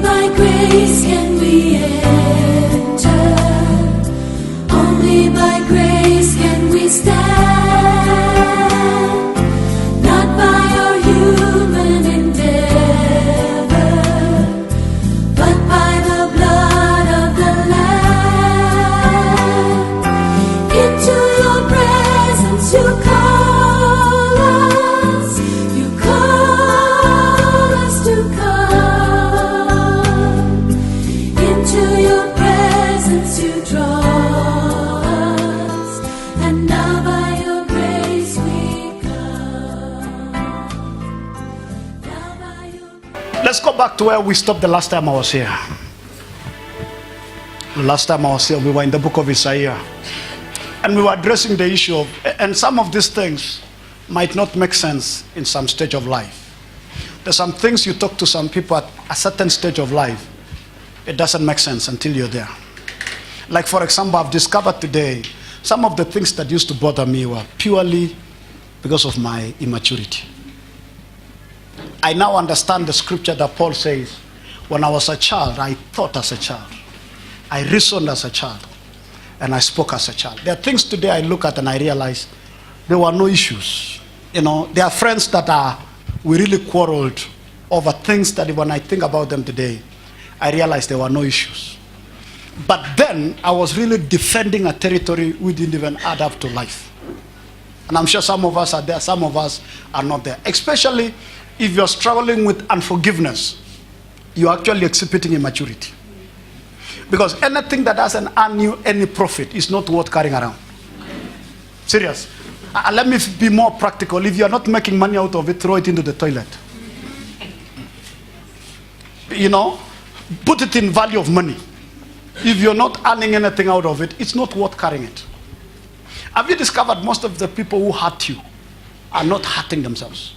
by grace can we enter. Only by grace can we stand. Not by our human endeavor, but by the blood of the Lamb. Into your presence you call us. You call us to come. Into your presence you draw us. And now by your grace we come. Now by your Let's go back to where we stopped the last time I was here. The last time I was here, we were in the book of Isaiah. And we were addressing the issue of, and some of these things might not make sense in some stage of life. There's some things you talk to some people at a certain stage of life, it doesn't make sense until you're there. Like, for example, I've discovered today, some of the things that used to bother me were purely because of my immaturity. I now understand the scripture that Paul says, when I was a child, I thought as a child. I reasoned as a child. And I spoke as a child. There are things today I look at and I realize there were no issues. You know, there are friends that we really quarreled over things that when I think about them today, I realize there were no issues. But then I was really defending a territory we didn't even add up to life. And I'm sure some of us are there, some of us are not there. Especially if you're struggling with unforgiveness, you're actually exhibiting immaturity. Because anything that doesn't earn you any profit is not worth carrying around. Serious. Let me be more practical. If you're not making money out of it, throw it into the toilet. You know, put it in value of money. If you're not earning anything out of it, it's not worth carrying it. Have you discovered most of the people who hurt you are not hurting themselves?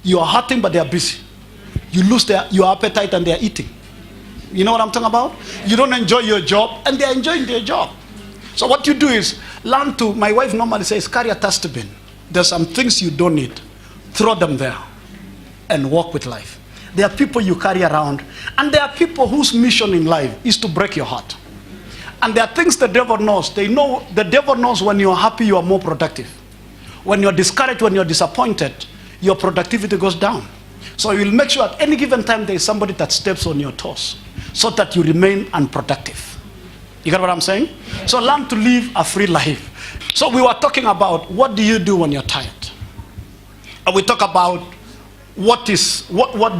You are hurting, but they are busy. You lose your appetite and they are eating. You know what I'm talking about? You don't enjoy your job and they are enjoying their job. So what you do is learn to, my wife normally says, carry a dustbin. There's some things you don't need. Throw them there and walk with life. There are people you carry around, and there are people whose mission in life is to break your heart. And there are things the devil knows. The devil knows when you're happy, you are more productive. When you're discouraged, when you're disappointed, your productivity goes down. So you'll make sure at any given time there is somebody that steps on your toes so that you remain unproductive. You get what I'm saying? So learn to live a free life. So we were talking about what do you do when you're tired? And we talk about what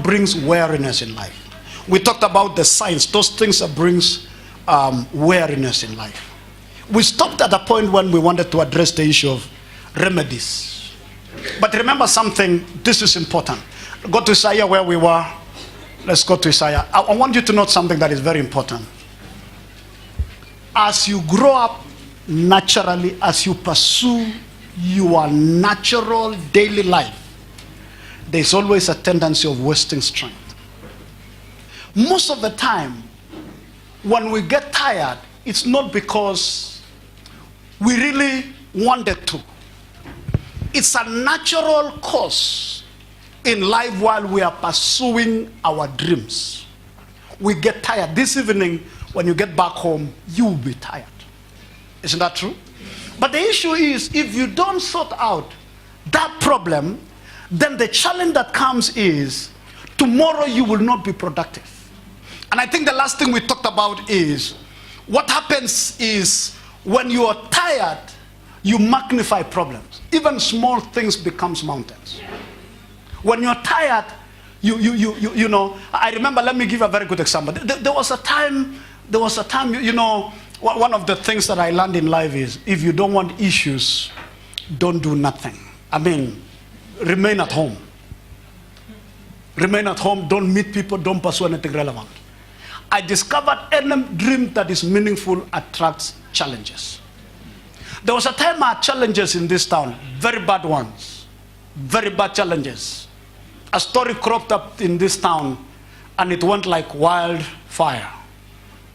brings weariness in life. We talked about the signs, those things that brings weariness in life. We stopped at a point when we wanted to address the issue of remedies. But remember something, this is important. Go to Isaiah where we were. Let's go to Isaiah. I want you to note something that is very important. As you grow up naturally, as you pursue your natural daily life, there's always a tendency of wasting strength. Most of the time, when we get tired, it's not because we really wanted to. It's a natural course in life while we are pursuing our dreams. We get tired. This evening, when you get back home, you will be tired. Isn't that true? But the issue is, if you don't sort out that problem, then the challenge that comes is, tomorrow you will not be productive. And I think the last thing we talked about is, what happens is, when you are tired, you magnify problems. Even small things becomes mountains. When you're tired, you know, I remember, let me give a very good example. There was a time, you know, one of the things that I learned in life is, if you don't want issues, don't do nothing. I mean, remain at home. Remain at home, don't meet people, don't pursue anything relevant. I discovered any dream that is meaningful attracts challenges. There was a time I had challenges in this town, very bad ones, very bad challenges. A story cropped up in this town, and it went like wildfire.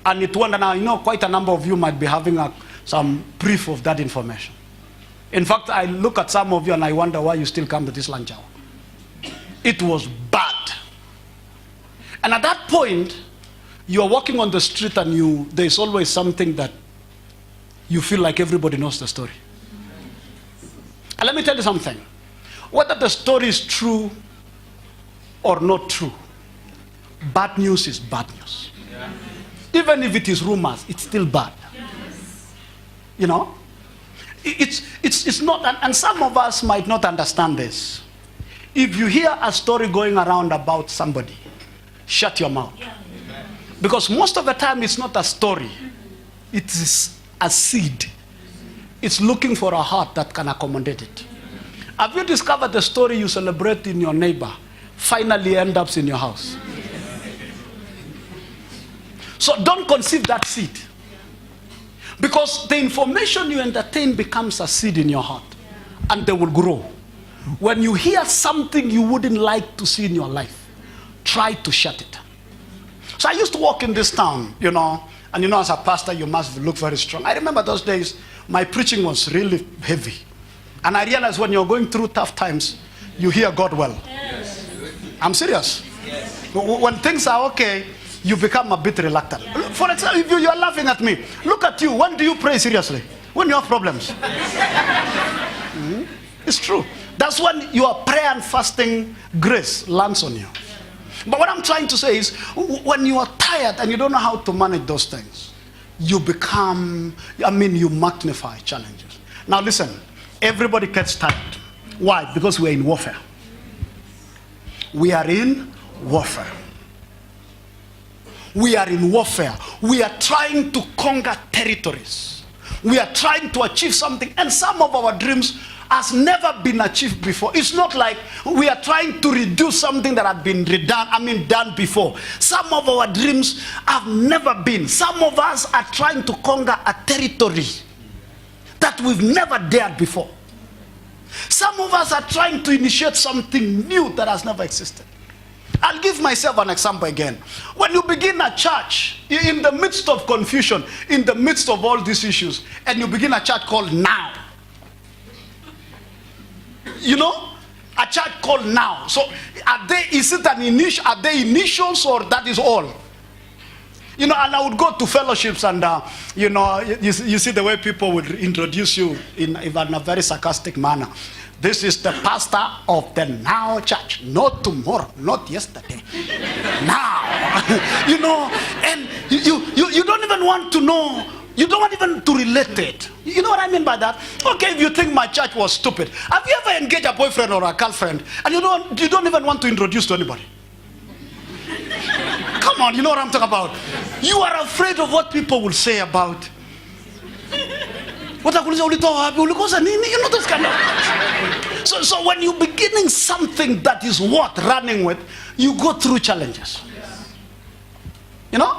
And it went, and I know quite a number of you might be having some brief of that information. In fact, I look at some of you and I wonder why you still come to this lunch hour. It was bad. And at that point, you are walking on the street and there's always something that you feel like everybody knows the story. And let me tell you something. Whether the story is true or not true, bad news is bad news. Yeah. Even if it is rumors, it's still bad. Yes. You know? It's not, and some of us might not understand this. If you hear a story going around about somebody, shut your mouth. Yeah. Because most of the time it's not a story, it is a seed. It's looking for a heart that can accommodate it. Have you discovered the story you celebrate in your neighbor finally ends up in your house? So don't conceive that seed. Because the information you entertain becomes a seed in your heart. And they will grow. When you hear something you wouldn't like to see in your life, try to shut it. So I used to walk in this town, you know, and you know, as a pastor, you must look very strong. I remember those days, my preaching was really heavy. And I realized when you're going through tough times, you hear God well. Yes. I'm serious. Yes. When things are okay, you become a bit reluctant. For example, if you are laughing at me, look at you. When do you pray seriously? When you have problems. It's true. That's when your prayer and fasting grace lands on you. But what I'm trying to say is, when you are tired and you don't know how to manage those things, you magnify challenges. Now listen, everybody gets tired. Why? Because we're in warfare. We are in warfare. We are in warfare. We are trying to conquer territories. We are trying to achieve something, and some of our dreams has never been achieved before. It's not like we are trying to redo something that had been done before. Some of our dreams have never been. Some of us are trying to conquer a territory that we've never dared before. Some of us are trying to initiate something new that has never existed. I'll give myself an example again. When you begin a church, in the midst of confusion, in the midst of all these issues, and you begin a church called Now. You know, a church called Now. So, are they initials or that is all? You know, and I would go to fellowships and, you know, you see the way people would introduce you in a very sarcastic manner. This is the pastor of the Now Church. Not tomorrow, not yesterday. Now. You know, and you don't even want to know. You don't want even to relate it. You know what I mean by that? Okay, if you think my church was stupid, have you ever engaged a boyfriend or a girlfriend and you don't even want to introduce to anybody? Come on, you know what I'm talking about. You are afraid of what people will say about. What I could say, you know, those kind of. So when you're beginning something that is worth running with, you go through challenges. You know?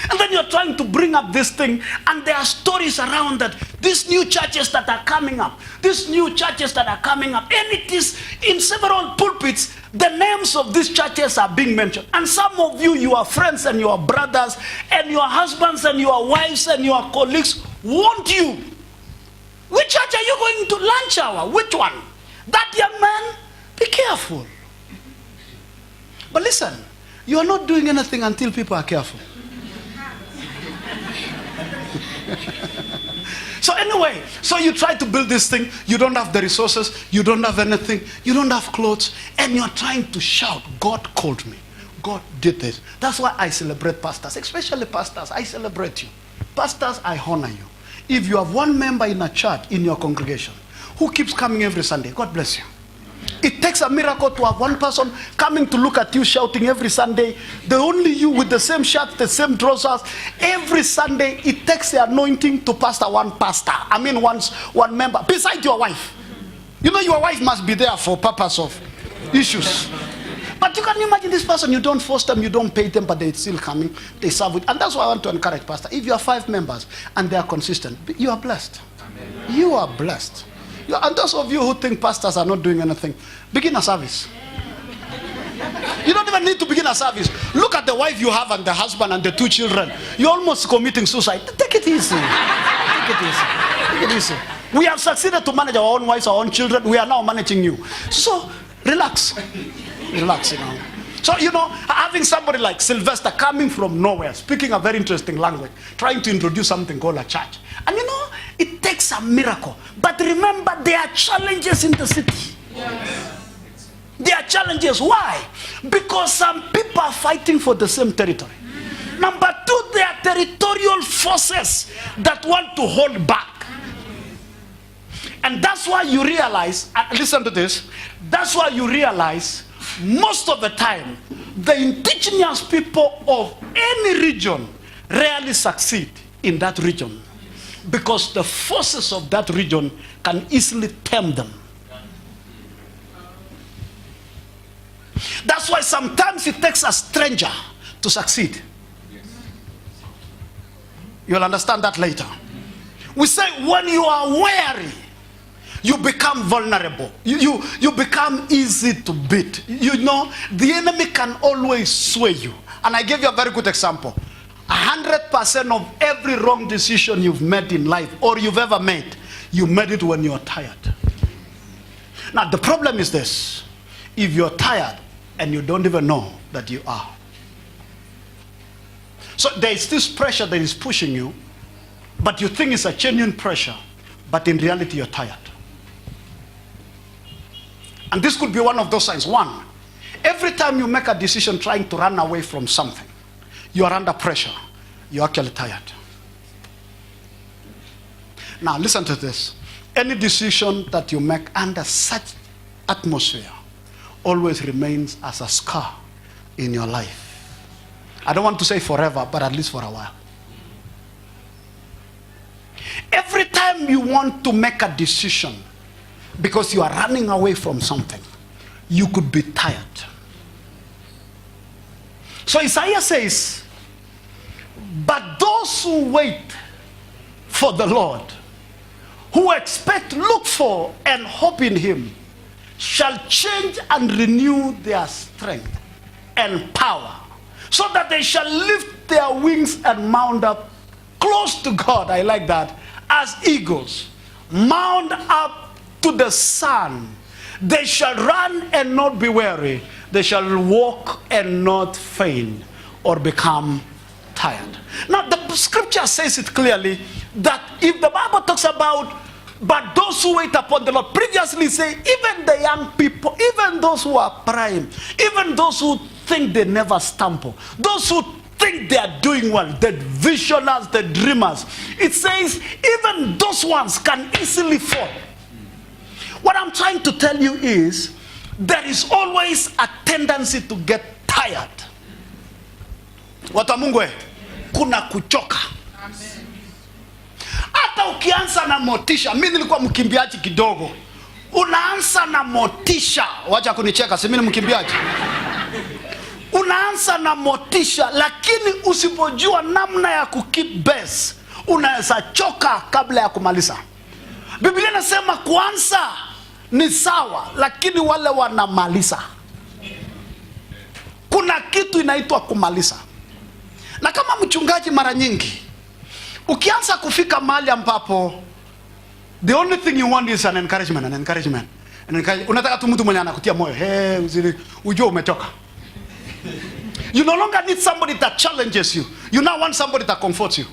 And then you're trying to bring up this thing, and there are stories around that. These new churches that are coming up, and it is in several pulpits, the names of these churches are being mentioned. And some of you, your friends and your brothers, and your husbands and your wives and your colleagues want you. Which church are you going to lunch hour? Which one? That young man, be careful. But listen, you are not doing anything until people are careful. So anyway, so you try to build this thing, you don't have the resources, you don't have anything, you don't have clothes, and you're trying to shout, God called me, God did this. That's why I celebrate pastors, especially pastors. I celebrate you. Pastors, I honor you. If you have one member in a church, in your congregation, who keeps coming every Sunday, God bless you. It takes a miracle to have one person coming to look at you shouting every Sunday. The only you with the same shirt, the same trousers. Every Sunday, it takes the anointing to pastor one pastor. One member. Besides your wife. You know your wife must be there for purpose of issues. But you can imagine this person, you don't force them, you don't pay them, but they're still coming. They serve with. And that's why I want to encourage pastor. If you have 5 members and they are consistent, you are blessed. Amen. You are blessed. And those of you who think pastors are not doing anything, begin a service. You don't even need to begin a service. Look at the wife you have and the husband and the 2 children. You're almost committing suicide. Take it easy. Take it easy. Take it easy. We have succeeded to manage our own wives, our own children. We are now managing you. So, relax. Relax, you know. So, having somebody like Sylvester coming from nowhere, speaking a very interesting language, trying to introduce something called a church. And it takes a miracle. But remember, there are challenges in the city. Yes. There are challenges. Why? Because some people are fighting for the same territory. Number two, there are territorial forces that want to hold back. And that's why you realize, listen to this, that's why you realize most of the time, the indigenous people of any region rarely succeed in that region. Because the forces of that region can easily tame them. That's why sometimes it takes a stranger to succeed. You'll understand that later. We say when you are weary, you become vulnerable. You become easy to beat. The enemy can always sway you. And I gave you a very good example. 100% of every wrong decision you've made in life or you've ever made, you made it when you're tired. Now the problem is this. If you're tired and you don't even know that you are. So there is this pressure that is pushing you, but you think it's a genuine pressure, but in reality you're tired. And this could be one of those signs. One, every time you make a decision trying to run away from something, you are under pressure. You're actually tired. Now listen to this. Any decision that you make under such atmosphere always remains as a scar in your life. I don't want to say forever, but at least for a while. Every time you want to make a decision because you are running away from something, you could be tired. So Isaiah says, but those who wait for the Lord, who expect, look for, and hope in him, shall change and renew their strength and power, so that they shall lift their wings and mount up close to God. I like that. As eagles, mount up to the sun. They shall run and not be weary. They shall walk and not faint or become tired. Now the scripture says it clearly that if the Bible talks about but those who wait upon the Lord, previously say even the young people, even those who are prime, even those who think they never stumble, those who think they are doing well, the visionaries, the dreamers, it says even those ones can easily fall. What I'm trying to tell you is there is always a tendency to get tired. Watu wa Mungu, kuna kuchoka. Hata ukianza na motisha, mimi nilikuwa mkimbiaji kidogo. Unaanza na motisha, wacha kunicheka, si mimi mkimbiaji. Unaanza na motisha, lakini usipojua namna ya kukeep base, unaweza choka kabla ya kumaliza. Biblia inasema kuanza ni sawa, lakini wale wanamaliza. Kuna kitu inaitwa kumaliza. Na kama mchungaji mara nyingi, ukianza kufika mahali ambapo the only thing you want is an encouragement. Unataka tu mtu mwenye anakutia moyo. Ujue umetoka. You no longer need somebody that challenges you. You now want somebody that comforts you.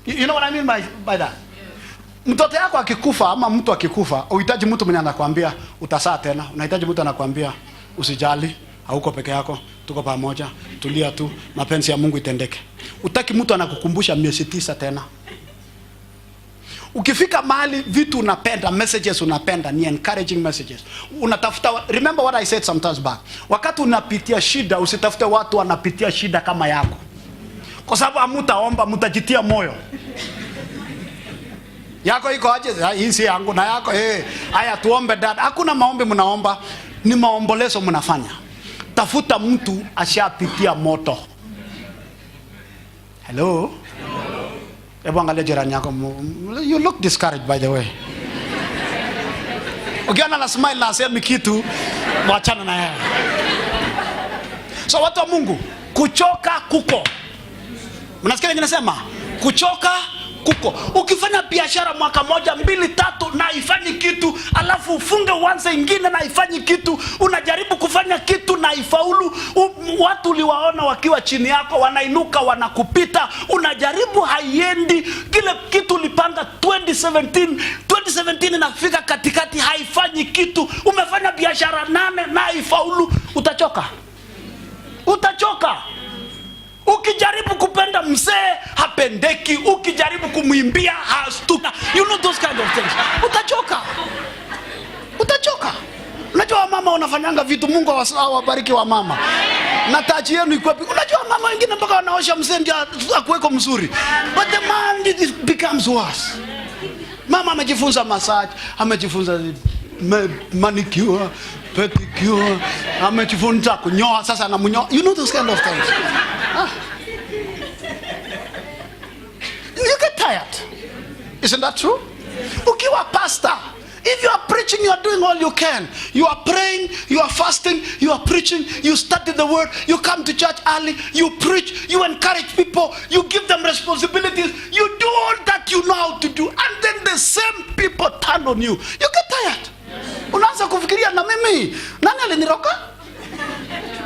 You know what I mean by that? Mtoto yako akikufa ama mtu akikufa, unahitaji mtu mwenye anakuambia utasaa tena. Unahitaji mtu anakuambia usijali, hauko peke yako, tuko pamoja, tulia tu, mapenzi ya Mungu itendeke. Utaki mtu anakukumbusha miezi 9 tena. Ukifika mahali vitu unapenda, messages unapenda, ni encouraging messages. Unatafuta, remember what I said sometimes back. Wakati unapitia shida, usitafute watu wanapitia shida kama yako. Kwa sababu hamtaomba, mtajitia moyo. Yako iko aje? Hii si yangu na yako. Haya tuombe dada. Hakuna maombi mnaomba, ni maombolezo mnafanya. Tafuta mtu ashapitia moto. Hello? Hebu angalia jirani yako. You look discouraged by the way. Ukiona na smile na asemi kitu, wachana na yeye. So watu wa Mungu, kuchoka kuko. Mnasikia nini nasema? Kuchoka kuko. Ukifanya biashara mwaka 1, 2, 3 na ifanyi kitu, alafu alafu ufunge uanze ingine na haifanyi kitu. Unajaribu kufanya kitu na haifaulu. Watu uliwaona wakiwa chini yako wanainuka wanakupita. Unajaribu haiendi. Kile kitu ulipanga 2017 inafika katikati haifanyi kitu. Umefanya biashara 8 na haifaulu. Utachoka. Ukijaribu kupenda mzee hapendeki. Ukijaribu kumwimbia hastuka. You know those kind of things. Utachoka. Unajua mama wanafanyanga vitu, Mungu awabariki wa mama. Na taji yenu iko wapi? Unajua mama wengine mpaka wanaosha mzee ndio akuweko mzuri. But the man it becomes worse. Mama amejifunza massage, amejifunza manicure, pedicure, amejifunza kunyoa, sasa anamunyoa. You know those kind of things. You get tired. Isn't that true? Ukiwa pastor, if you are preaching, you are doing all you can. You are praying, you are fasting, you are preaching, you study the word, you come to church early, you preach, you encourage people, you give them responsibilities, you do all that you know how to do, and then the same people turn on you. You get tired. Unaanza kufikiria na mimi, nani aliniroga?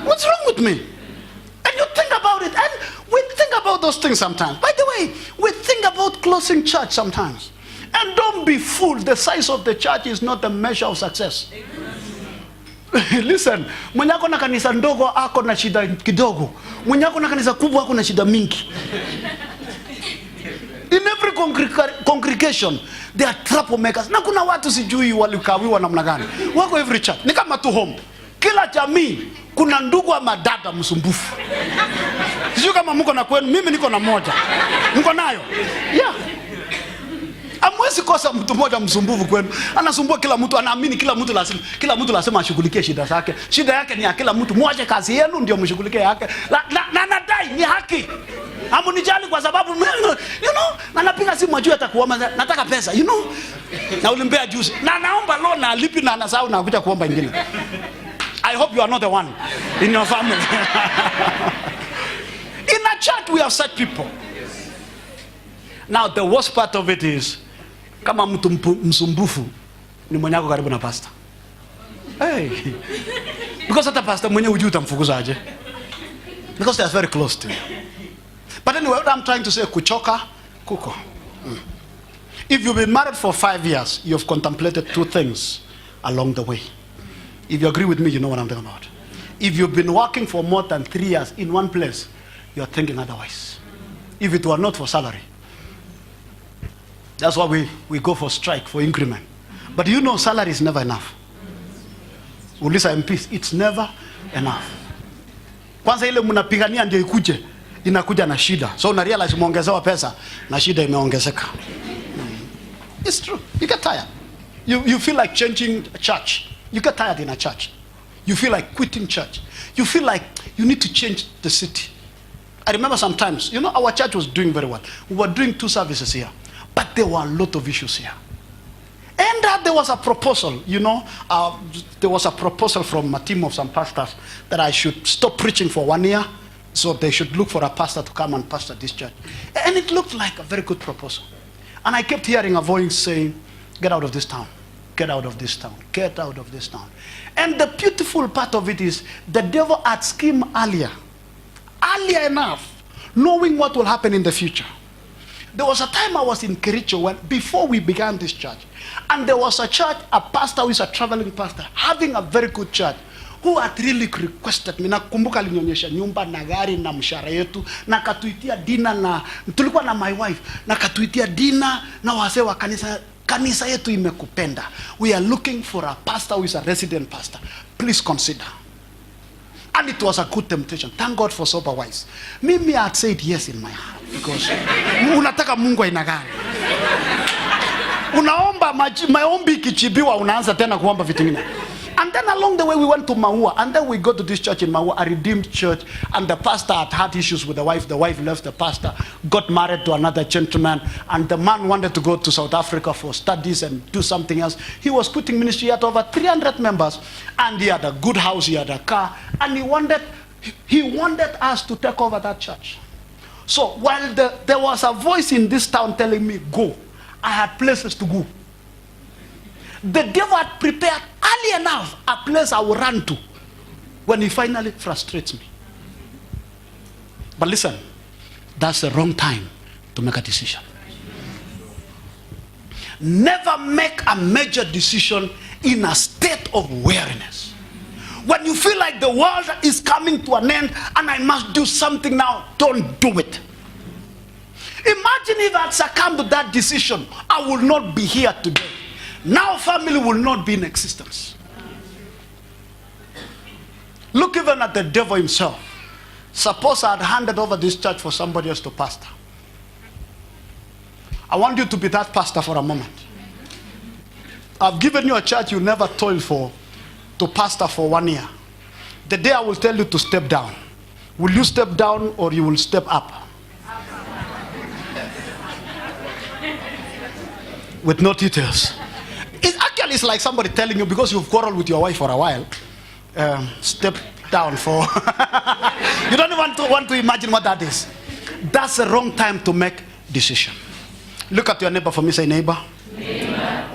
What's wrong with me? And you think about it, and we think about those things sometimes. By the way, we think about closing church sometimes. And don't be fooled, the size of the church is not the measure of success. Listen, mwenye ako na kanisa ndogo ako na shida kidogo. Mwenye ako na kanisa kubwa ako na shida mingi. In every congregation there are troublemakers. Na kuna watu sijui walikawiwa namna gani. Wako every church. Ni kama tu home. Kila jamii kuna ndugu ama dada msumbufu. Sijui kama mko na kwenu, mimi niko na moja. Mko nayo? Yeah. Amwezi kosa mtu mmoja msumbufu kwenu. Anasumbua kila mtu, anaamini kila mtu lazima ashughulikie shida zake. Shida yake ni ya kila mtu. Mwache kazi yenu ndio mshughulikie yake. Na nadai ni haki. Hamunijali kwa sababu you know, anapiga simu ajue atakuomba nataka pesa, you know. Na ulimpea juice. Na naomba loan na alipi na anasahau na kuja kuomba ingine. I hope you are not the one in your family. In a church we have such people. Now the worst part of it is kama mtu msumbufu ni mwenye ako karibu na pastor. Hey. Because hata pastor mwenye hujui utamfukuza aje. Because they are very close to you. But anyway, what I'm trying to say, kuchoka kuko. If you've been married for 5 years, you have contemplated 2 things along the way. If you agree with me, you know what I'm talking about. If you've been working for more than 3 years in one place, you are thinking otherwise. If it were not for salary. That's why we go for strike, for increment. But you know salary is never enough. Ulisa MPs, it's never enough. Kwanza ile mnapigania ndio ikuje, inakuja na shida. So una realize muongezewa pesa na shida imeongezeka. It's true. You get tired. You feel like changing a church. You get tired in a church. You feel like quitting church. You feel like you need to change the city. I remember sometimes, you know, our church was doing very well. We were doing 2 services here. But there were a lot of issues here. And there was a proposal, you know, there was a proposal from a team of some pastors that I should stop preaching for 1 year, so they should look for a pastor to come and pastor this church. And it looked like a very good proposal. And I kept hearing a voice saying, get out of this town, get out of this town, get out of this town. And the beautiful part of it is the devil had schemed earlier enough, knowing what will happen in the future. There was a time I was in Kericho before we began this church. And there was a church, a pastor who is a traveling pastor, having a very good church, who had really requested me. Nakumbuka alinionyesha nyumba na gari na mshahara yetu, na katuitia dina na tulikuwa na my wife, na katuitia dina na wazee wa kanisa yetu imekupenda. We are looking for a pastor who is a resident pastor. Please consider. And it was a good temptation. Thank God for sober wise. Mimi had said yes in my heart. Because unataka Mungu aina gani? Unaomba maombi kichibiwa unaanza tena kuomba vitu vingine. And then along the way we went to Maua, and then we go to this church in Maua, a redeemed church, and the pastor had issues with the wife. The wife left the pastor, got married to another gentleman, and the man wanted to go to South Africa for studies and do something else. He was quitting ministry. He had over 300 members, and he had a good house, he had a car, and he wanted us to take over that church. So while there was a voice in this town telling me, go, I had places to go. The devil had prepared early enough a place I will run to when he finally frustrates me. But listen, that's the wrong time to make a decision. Never make a major decision in a state of weariness. When you feel like the world is coming to an end and I must do something now, don't do it. Imagine if I had succumbed to that decision, I will not be here today. Now family will not be in existence. Look even at the devil himself. Suppose I had handed over this church for somebody else to pastor. I want you to be that pastor for a moment. I've given you a church you never toiled for to pastor for 1 year. The day I will tell you to step down, will you step down or you will step up? With no details. It's like somebody telling you, because you've quarreled with your wife for a while, step down for you don't want to imagine what that is. That's the wrong time to make decision. Look at your neighbor for me. Say, neighbor,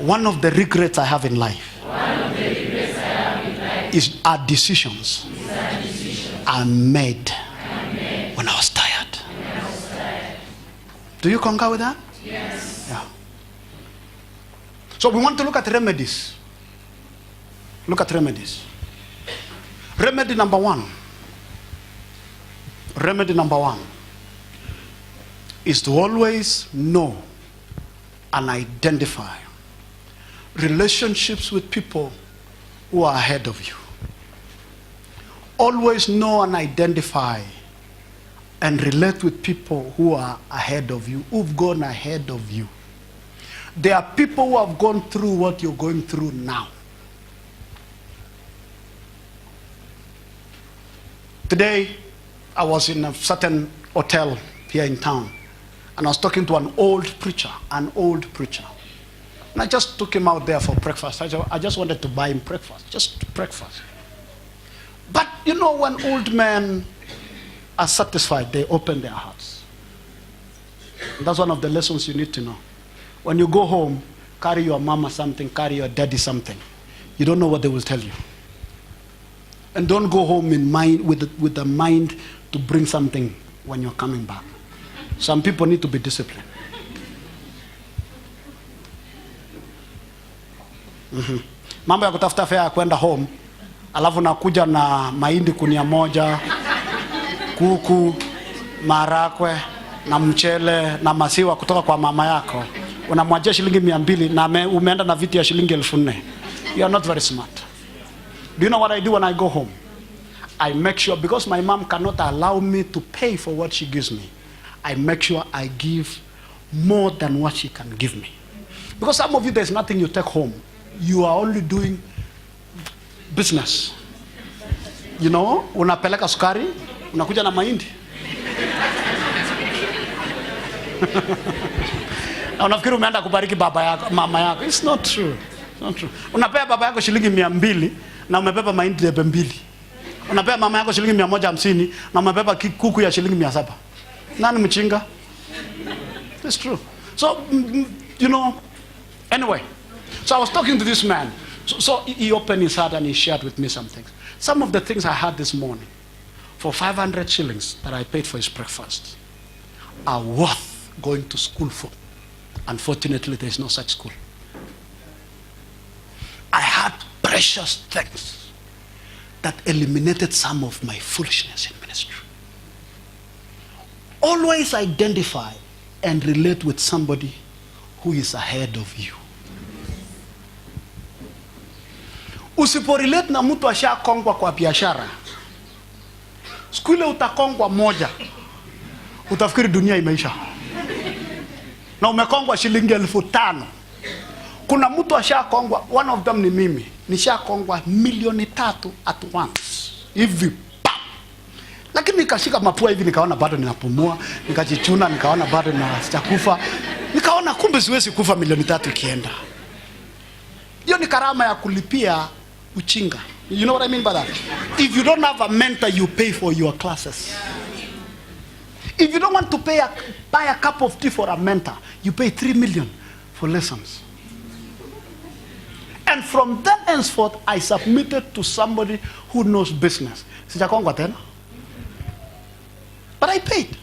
one of the regrets I have in life is our decisions are made when I was tired. Do you concur with that? Yes. Yeah. So we want to look at remedies. Look at remedies. Remedy number one. Remedy number one is to always know and identify relationships with people who are ahead of you. Always know and identify and relate with people who are ahead of you, who've gone ahead of you. There are people who have gone through what you're going through now. Today, I was in a certain hotel here in town, and I was talking to an old preacher. And I just took him out there for breakfast. I just wanted to buy him breakfast, just breakfast. But you know, when old men are satisfied, they open their hearts. And that's one of the lessons you need to know. When you go home, carry your mama something, carry your daddy something. You don't know what they will tell you. And don't go home in mind with the mind to bring something when you're coming back. Some people need to be disciplined. Mambo ya kutafuta fare ya kwenda home, alafu nakuja na mahindi kunia moja, kuku, marakwe, na mchele, na masiwa kutoka kwa mama yako. Unamwajia shilingi 200 na umeenda na viti ya shilingi 1400. You are not very smart. Do you know what I do when I go home? I make sure, because my mom cannot allow me to pay for what she gives me, I make sure I give more than what she can give me. Because some of you, there's nothing you take home. You are only doing business. You know, unapeleka sukari, unakuja na mahindi. Na unafikiri umeenda kubariki baba yako, mama yako. It's not true. It's not true. Unapea baba yako shilingi 200 na umebeba mahindi 200. Unapea mama yako shilingi 150 na umebeba kuku ya shilingi 700. Nani mchinga? It's true. So, you know, anyway. So I was talking to this man. So he opened his heart and he shared with me some things. Some of the things I had this morning, for 500 shillings that I paid for his breakfast, are worth going to school for. Unfortunately, there is no such school. I had precious things that eliminated some of my foolishness in ministry. Always identify and relate with somebody who is ahead of you. Usiporelate na mtu ashakongwa kwa biashara, siku ile utakongwa moja, utafikiri dunia imeisha. Na umekongwa shilingi 5,000. Kuna mtu ashakongwa, one of them ni mimi, nishakongwa 3,000,000 at once. Hivi pa. Lakini nikashika mapua hivi, nikaona bado ninapumua, nikajichuna, nikaona bado nasijakufa. Nikaona kumbe siwezi kufa 3,000,000 ikienda. Hiyo ni karama ya kulipia uchinga. You know what I mean by that? If you don't have a mentor, you pay for your classes. If you don't want to buy a cup of tea for a mentor, you pay 3 million for lessons. And from then henceforth, I submitted to somebody who knows business. Sijakongwa tena. But I paid.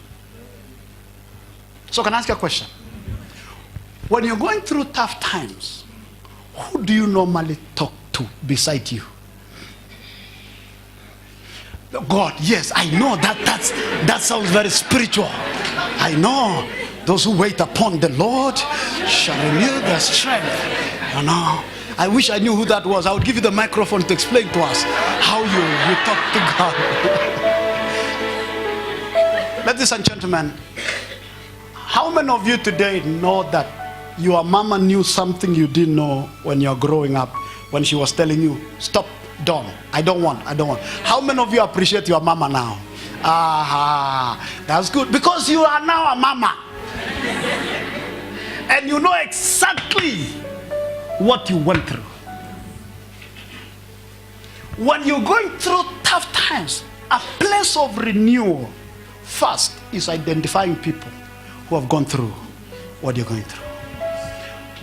So can I ask you a question? When you're going through tough times, who do you normally talk to beside you? God. Yes, I know that sounds very spiritual. I know. Those who wait upon the Lord shall renew their strength. You know, I wish I knew who that was. I would give you the microphone to explain to us how you talk to God. Ladies and gentlemen, how many of you today know that your mama knew something you didn't know when you're growing up, when she was telling you, stop, don't, I don't want. How many of you appreciate your mama now? That's good, because you are now a mama. And you know exactly what you went through. When you're going through tough times, a place of renewal first is identifying people who have gone through what you're going through.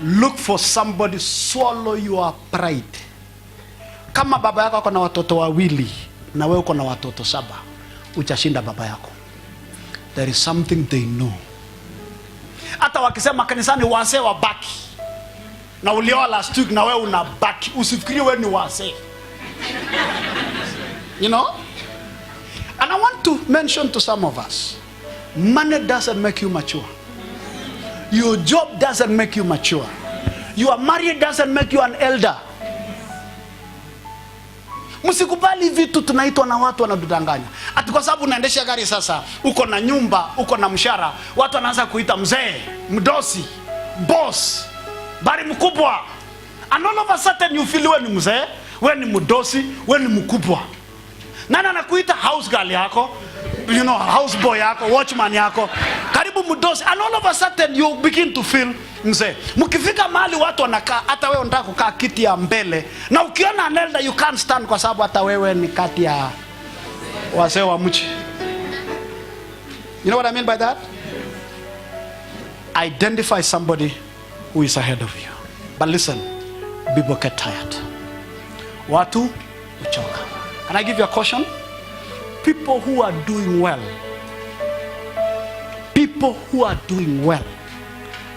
Look for somebody, swallow your pride. Kama baba yako ako na watoto wawili na wewe uko na watoto 7, uchashinda baba yako. There is something they know. Hata wakisema kanisani wazee wabaki, na ulioa last week na wewe unabaki, usifikirie wewe ni wazee. You know? And I want to mention to some of us, money doesn't make you mature. Your job doesn't make you mature. You are married doesn't make you an elder. Msikubali vitu tunaitwa na watu wanadudanganya. Ati kwa sababu unaendesha gari sasa, uko na nyumba, uko na mshahara, watu wanaanza kuita mzee, mdosi, boss, bari mkubwa. And all of a sudden you feel wewe ni mzee, wewe ni mdosi, wewe ni mkubwa. Nani anakuita house girl yako? You know, house boy yako, watchman yako, karibu mdosi. And all of a sudden you begin to feel mzee. Mkifika mahali watu wanakaa, hata wewe unataka kukaa kiti ya mbele, na ukiona an elder you can't stand kwa sababu hata wewe ni kati ya wazee wa mchi. You know what I mean by that? Identify somebody who is ahead of you. But listen, people get tired. Watu uchoka. Can I give you a caution? People who are doing well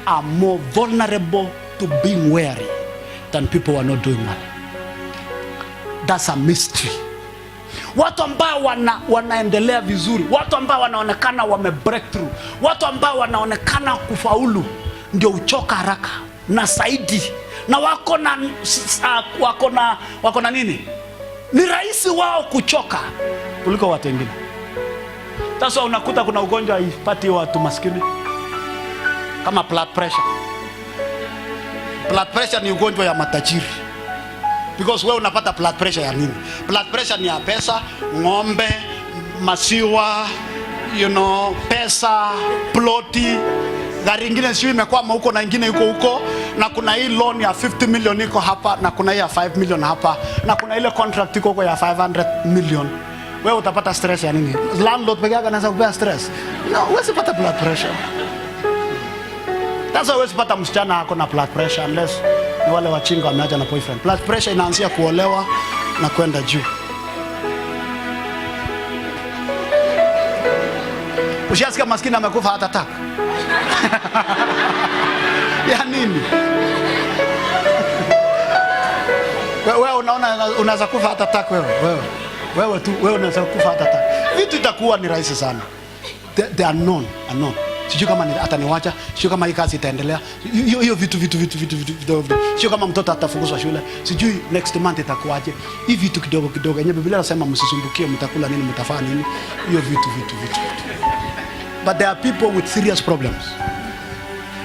are more vulnerable to being weary than people who are not doing well. That's a mystery. Watu ambao wanaendelea vizuri, watu ambao wanaonekana wame breakthrough, watu ambao wanaonekana kufaulu, ndio uchoka haraka na zaidi, na wako na nini? Ni rahisi wao kuchoka kuliko watu wengine. Sasa unakuta kuna ugonjwa haipati watu maskini, kama blood pressure. Blood pressure ni ugonjwa ya matajiri. Because wewe unapata blood pressure ya nini? Blood pressure ni ya pesa, ng'ombe, masiwa, you know, pesa, ploti. Gari ingine sio imekwama huko na ingine yuko huko, na kuna hii loan ya 50 million iko hapa, na kuna hii ya 5 million hapa, na kuna ile contract iko huko ya 500 million. Wewe utapata stress ya nini? Landlord peke yake anaweza kupea stress. No, huwezi pata blood pressure. That's why huwezi pata msichana ako na blood pressure unless ni wale wachinga wameacha na boyfriend. Blood pressure inaanzia kuolewa na kwenda juu. Ushasikia maskini amekufa heart attack? Ya nini? Wewe unaona unaweza kufa heart attack wewe tu unaweza kufa heart attack. Vitu itakuwa ni rahisi sana. They are known. Sijui kama ataniwacha, sijui kama hii kazi itaendelea. Hiyo vitu. Sijui kama mtoto atafukuzwa shule. Sijui next month itakuwaje. Hivi vitu kidogo. Yenye Biblia inasema msisumbukie mtakula nini, mtafanya nini. Hiyo vitu. But there are people with serious problems.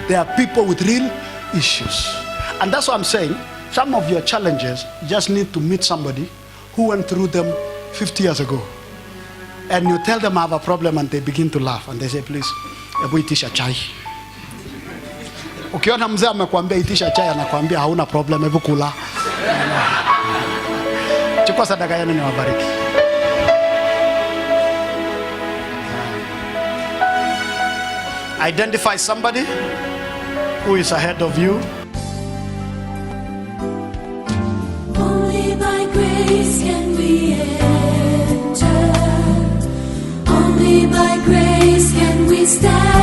There are people with real issues. And that's what I'm saying. Some of your challenges just need to meet somebody who went through them 50 years ago. And you tell them I have a problem and they begin to laugh. And they say, please, hebu itisha chai. Ukiona mzee amekwambia itisha chai, anakuambia hauna problem, hebu kula. Chukua sadaka yenu niwabariki. Identify somebody who is ahead of you. by grace can we enter. Only by grace can we stand.